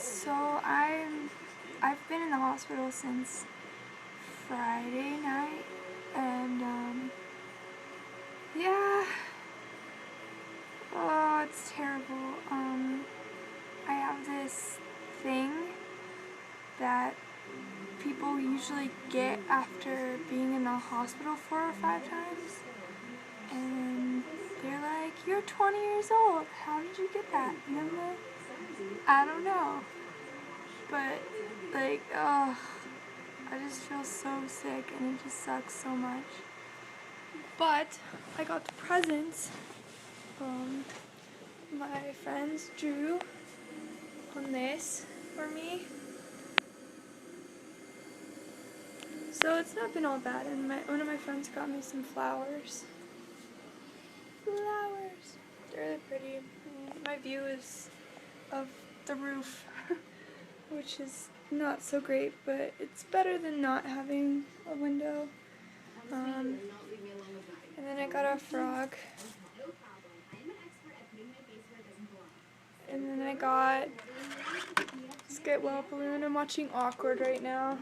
So I've been in the hospital since Friday night, and yeah, oh, it's terrible. I have this thing that people usually get after being in the hospital 4 or 5 times, and they're like, "You're 20 years old. How did you get that?" And I'm like, "I don't know." But, like, ugh, I just feel so sick and it just sucks so much. But I got the presents. My friends drew on this for me. So it's not been all bad, and one of my friends got me some flowers. Flowers! They're really pretty. My view is of the roof, which is not so great, but it's better than not having a window. And then I got a frog. And then I got this Get Well balloon. I'm watching Awkward right now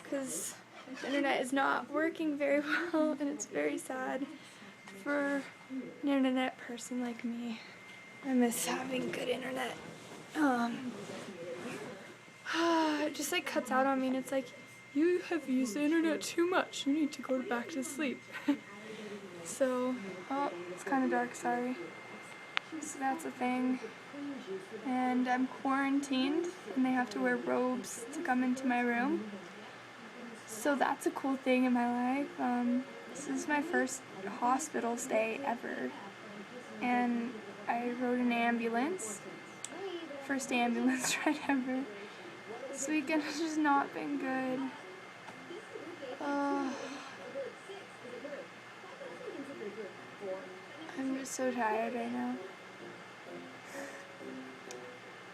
because the internet is not working very well, and it's very sad for an internet person like me. I miss having good internet. It just like cuts out on me, and it's like, you have used the internet too much. You need to go back to sleep. So, oh, it's kind of dark, sorry. So that's a thing. And I'm quarantined, and they have to wear robes to come into my room. So that's a cool thing in my life. This is my first hospital stay ever. And I rode an ambulance. First ambulance ride ever. This weekend has just not been good. I'm just so tired right now.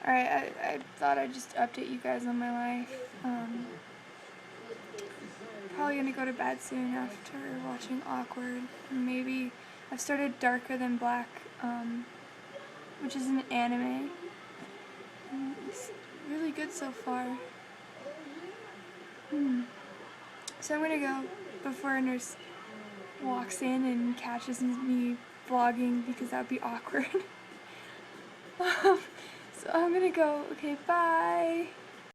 Alright, I thought I'd just update you guys on my life. Probably gonna go to bed soon after watching Awkward. Maybe I've started Darker Than Black, which is an anime. And it's really good so far. So I'm gonna go before a nurse walks in and catches me vlogging, because that would be awkward. So I'm gonna go. Okay, bye.